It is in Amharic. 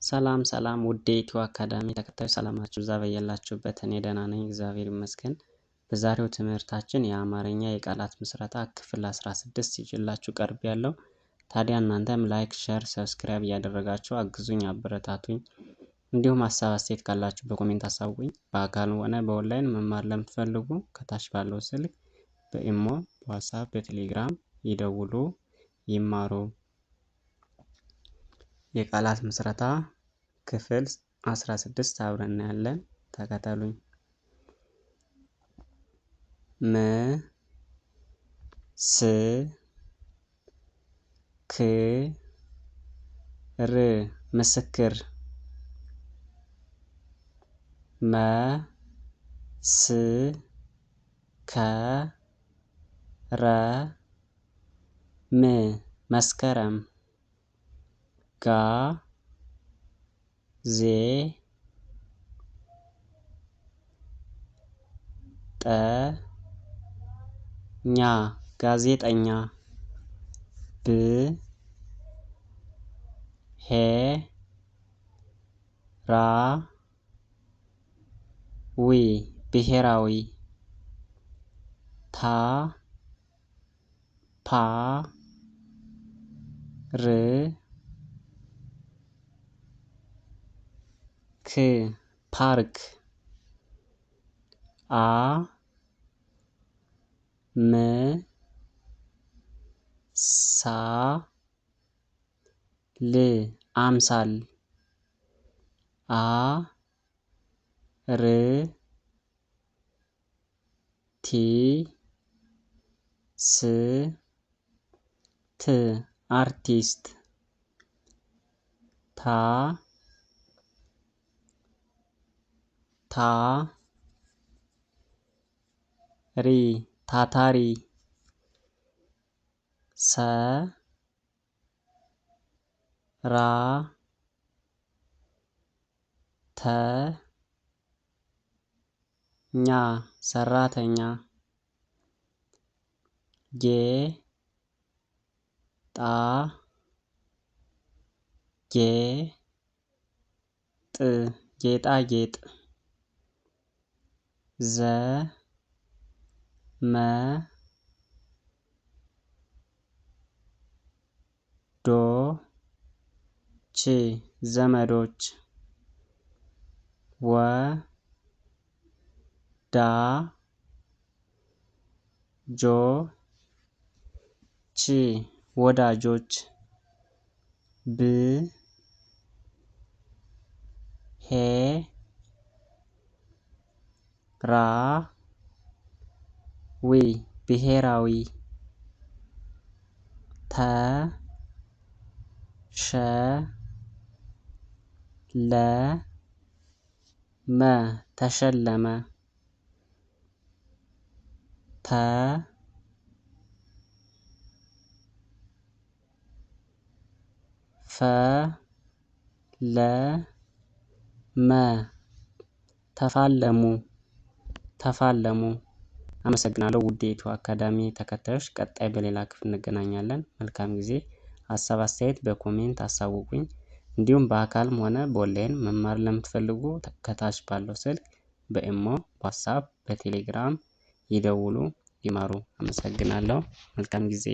ሰላም ሰላም ውድ የኢትዮ አካዳሚ ተከታዮች ሰላማችሁ ይብዛ በያላችሁበት። እኔ ደህና ነኝ እግዚአብሔር ይመስገን። በዛሬው ትምህርታችን የአማርኛ የቃላት ምስረታ ክፍል 16 ይዤላችሁ ቀርቤያለሁ። ታዲያ እናንተም ላይክ፣ ሸር፣ ሰብስክራይብ እያደረጋችሁ አግዙኝ፣ አበረታቱኝ። እንዲሁም ሀሳብ አስተያየት ካላችሁ በኮሜንት አሳውቁኝ። በአካል ሆነ በኦንላይን መማር ለምትፈልጉ ከታች ባለው ስልክ በኢሞ፣ በዋትስአፕ፣ በቴሌግራም ይደውሉ፣ ይማሩ። የቃላት ምስረታ ክፍል 16 አብረን እናያለን። ተከተሉኝ። ምስክር፣ ምስክር። መስከረም፣ ጋዜጠኛ፣ ብሔራዊ፣ ፓርክ፣ አምሳል፣ አርቲስት፣ ታታሪ፣ ሰራተኛ፣ ጌጣጌጥ፣ ዘመዶች፣ ወዳጆች፣ ብሔራዊ፣ ተሸለመ፣ ተፋለሙ። አመሰግናለሁ ውድ የኢትዮ አካዳሚ ተከታዮች። ቀጣይ በሌላ ክፍል እንገናኛለን። መልካም ጊዜ። ሀሳብ አስተያየት በኮሜንት አሳውቁኝ። እንዲሁም በአካልም ሆነ በኦንላይን መማር ለምትፈልጉ ከታች ባለው ስልክ በኢሞ፣ ዋትስአፕ፣ በቴሌግራም ይደውሉ፣ ይማሩ። አመሰግናለሁ። መልካም ጊዜ